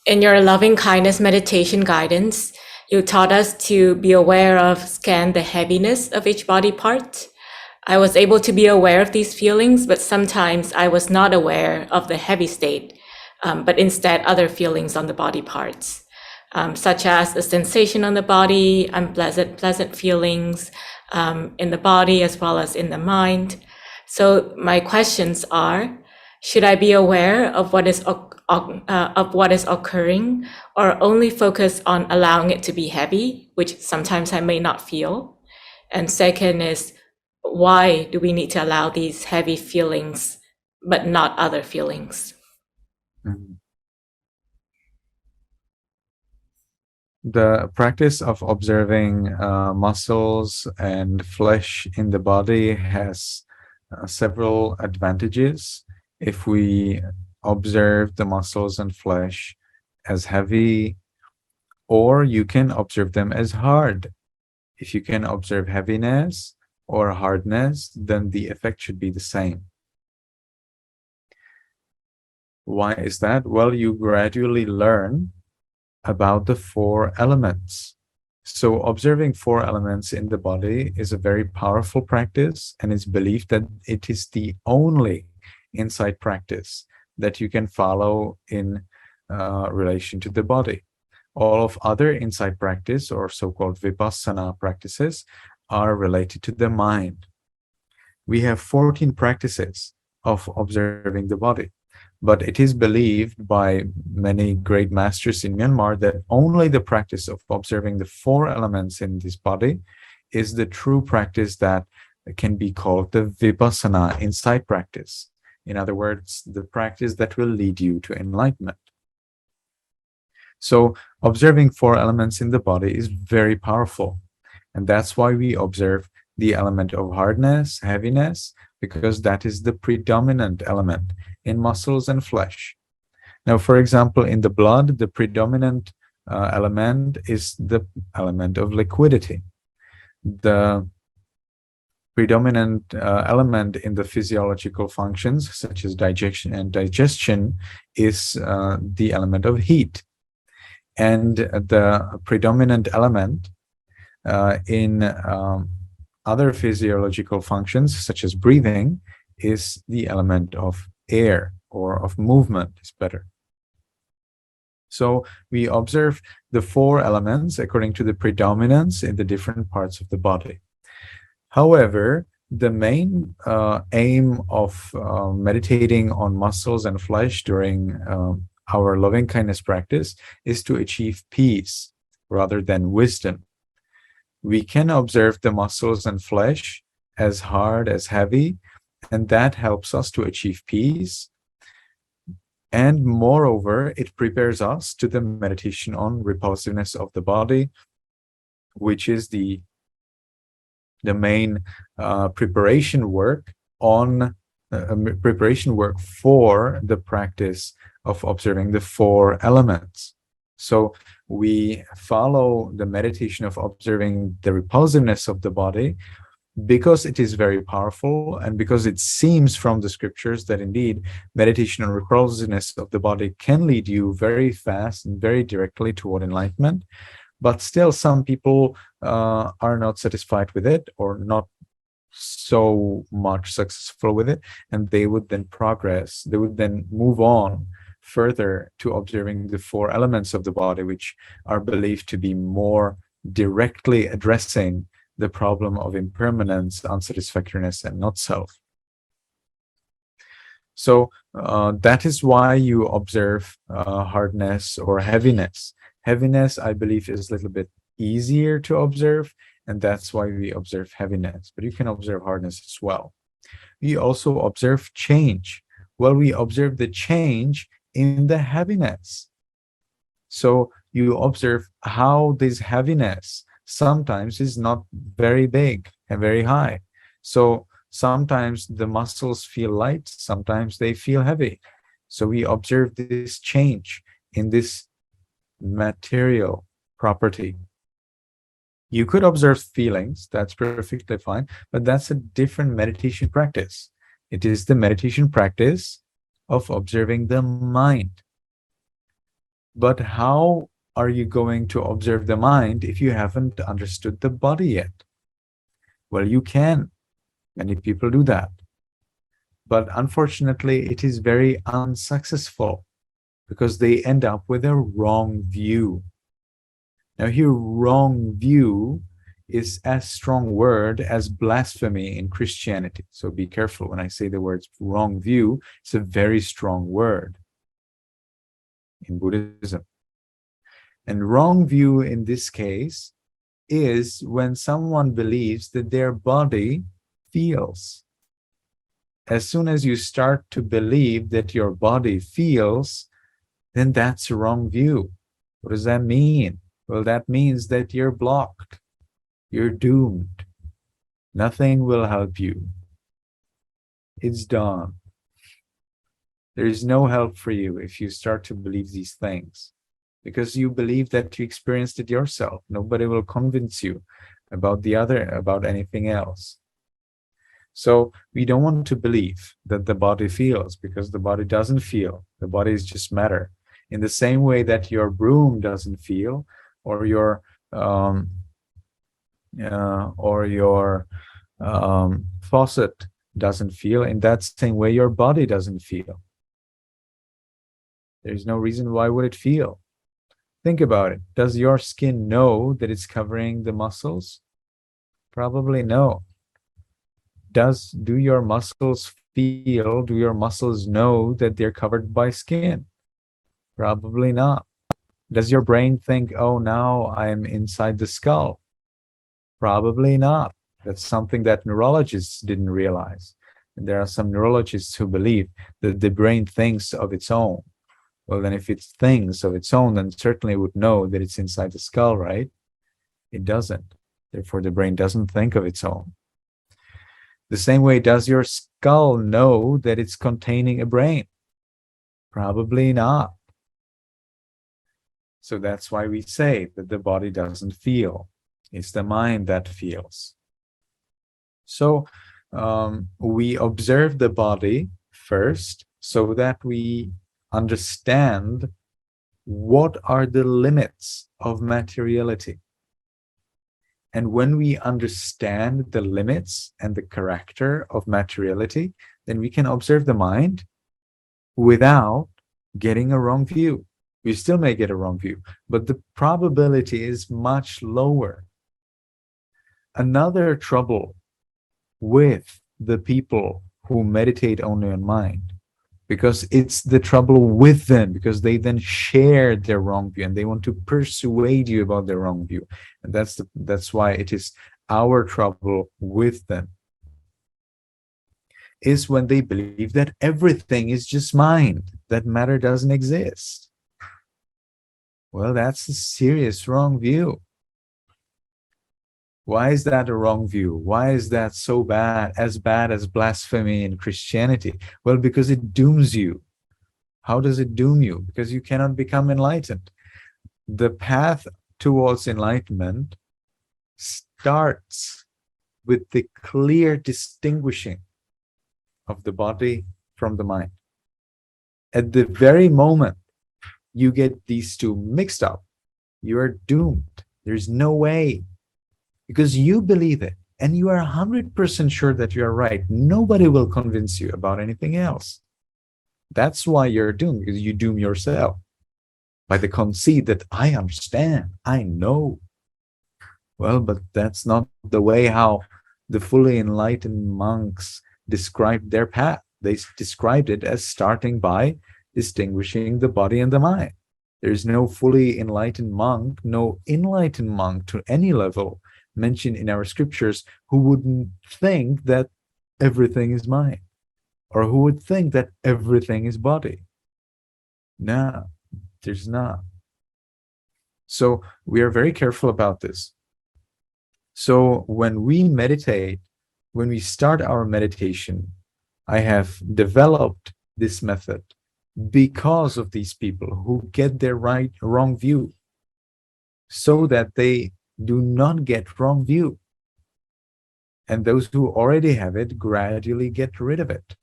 In your loving kindness meditation guidance, you taught us to be aware of, scan the heaviness of each body part. I was able to be aware of these feelings, but sometimes I was not aware of the heavy state, but instead other feelings on the body parts, such as the sensation on the body, pleasant feelings in the body as well as in the mind. So my questions are, should I be aware of what is occurring, or only focus on allowing it to be heavy, which sometimes I may not feel? And second is, why do we need to allow these heavy feelings, but not other feelings? Mhm. The practice of observing muscles and flesh in the body has several advantages. If we observe the muscles and flesh as heavy, or you can observe them as hard. If you can observe heaviness or hardness, then the effect should be the same. Why is that? Well, you gradually learn about the four elements. So observing four elements in the body is a very powerful practice, and it's believed that it is the only insight practice that you can follow in relation to the body. All of other insight practice, or so-called vipassana practices, are related to the mind. We have 14 practices of observing the body, but it is believed by many great masters in Myanmar that only the practice of observing the four elements in this body is the true practice that can be called the vipassana insight practice. In other words, the practice that will lead you to enlightenment. So observing four elements in the body is very powerful. And that's why we observe the element of hardness, heaviness, because that is the predominant element in muscles and flesh. Now, for example, in the blood, the predominant element is the element of liquidity. The predominant element in the physiological functions, such as digestion, is the element of heat. And the predominant element in other physiological functions, such as breathing, is the element of air, or of movement is better. So we observe the four elements according to the predominance in the different parts of the body. However, the main aim of meditating on muscles and flesh during our loving kindness practice is to achieve peace rather than wisdom. We can observe the muscles and flesh as hard, as heavy, and that helps us to achieve peace. And moreover, it prepares us to the meditation on repulsiveness of the body, which is the main preparation work for the practice of observing the four elements. So we follow the meditation of observing the repulsiveness of the body because it is very powerful, and because it seems from the scriptures that indeed meditation on repulsiveness of the body can lead you very fast and very directly toward enlightenment. But still, some people are not satisfied with it, or not so much successful with it, and they would then progress. They would then move on further to observing the four elements of the body, which are believed to be more directly addressing the problem of impermanence, unsatisfactoriness, and not self. So that is why you observe hardness or heaviness. Heaviness, I believe, is a little bit easier to observe, and that's why we observe heaviness. But you can observe hardness as well. We also observe change. Well, we observe the change in the heaviness. So you observe how this heaviness sometimes is not very big and very high. So sometimes the muscles feel light, sometimes they feel heavy. So we observe this change in this material property. You could observe feelings, that's perfectly fine, but that's a different meditation practice. It is the meditation practice of observing the mind. But how are you going to observe the mind if you haven't understood the body yet? Well, you can. Many people do that. But unfortunately, it is very unsuccessful because they end up with a wrong view. Now here, wrong view is as strong word as blasphemy in Christianity. So be careful when I say the words wrong view. It's a very strong word in Buddhism. And wrong view in this case is when someone believes that their body feels. As soon as you start to believe that your body feels, then that's a wrong view. What does that mean? Well, that means that you're blocked. You're doomed. Nothing will help you. It's done. There is no help for you if you start to believe these things, because you believe that you experienced it yourself. Nobody will convince you about anything else. So we don't want to believe that the body feels, because the body doesn't feel. The body is just matter. In the same way that your broom doesn't feel, or your faucet doesn't feel, in that same way your body doesn't feel. There's no reason why would it feel. Think about it. Does your skin know that it's covering the muscles? Probably no. Do your muscles feel, do your muscles know that they're covered by skin? Probably not. Does your brain think, oh, now I'm inside the skull? Probably not. That's something that neurologists didn't realize. And there are some neurologists who believe that the brain thinks of its own. Well, then if it thinks of its own, then certainly it would know that it's inside the skull, right? It doesn't. Therefore, the brain doesn't think of its own. The same way, does your skull know that it's containing a brain? Probably not. So that's why we say that the body doesn't feel. It's the mind that feels. So we observe the body first so that we understand what are the limits of materiality. And when we understand the limits and the character of materiality, then we can observe the mind without getting a wrong view. We still may get a wrong view, but the probability is much lower. Another trouble with the people who meditate only on mind, because it's the trouble with them, because they then share their wrong view and they want to persuade you about their wrong view. And that's why it is our trouble with them, is when they believe that everything is just mind, that matter doesn't exist. Well, that's a serious wrong view. Why is that a wrong view? Why is that so bad as blasphemy in Christianity? Well, because it dooms you. How does it doom you? Because you cannot become enlightened. The path towards enlightenment starts with the clear distinguishing of the body from the mind. At the very moment you get these two mixed up, you are doomed. There's no way. Because you believe it and you are 100% sure that you are right. Nobody will convince you about anything else. That's why you're doomed, because you doom yourself by the conceit that I understand, I know. Well, but that's not the way how the fully enlightened monks described their path. They described it as starting by distinguishing the body and the mind. There's no fully enlightened monk, no enlightened monk to any level mentioned in our scriptures who wouldn't think that everything is mind, or who would think that everything is body. No, there's not. So we are very careful about this. So when we meditate, when we start our meditation, I have developed this method because of these people who get their wrong view, so that they do not get wrong view. And those who already have it gradually get rid of it.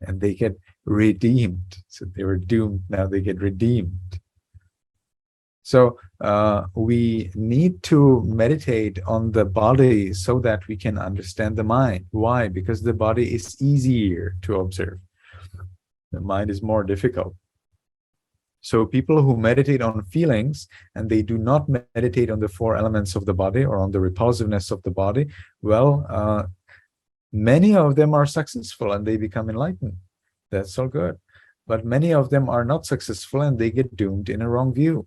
And they get redeemed. So they were doomed, now they get redeemed. So we need to meditate on the body so that we can understand the mind. Why? Because the body is easier to observe. The mind is more difficult. So people who meditate on feelings and they do not meditate on the four elements of the body or on the repulsiveness of the body, well, many of them are successful and they become enlightened. That's all good. But many of them are not successful and they get doomed in a wrong view.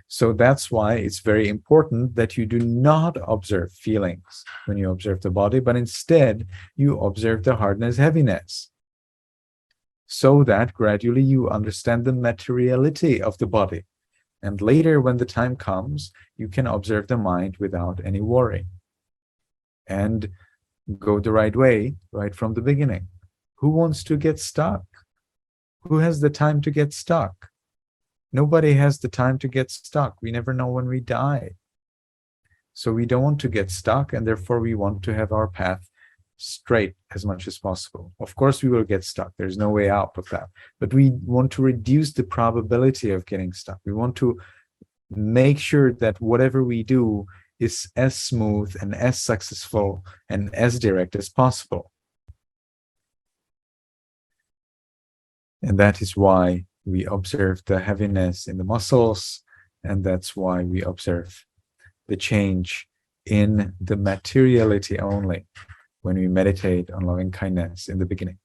So that's why it's very important that you do not observe feelings when you observe the body, but instead you observe the hardness, heaviness, so that gradually you understand the materiality of the body. And later, when the time comes, you can observe the mind without any worry and go the right way right from the beginning. Who wants to get stuck? Who has the time to get stuck? Nobody has the time to get stuck. We never know when we die. So we don't want to get stuck, and therefore we want to have our path straight as much as possible. Of course, we will get stuck. There's no way out of that. But we want to reduce the probability of getting stuck. We want to make sure that whatever we do is as smooth and as successful and as direct as possible. And that is why we observe the heaviness in the muscles, and that's why we observe the change in the materiality only when we meditate on loving kindness in the beginning.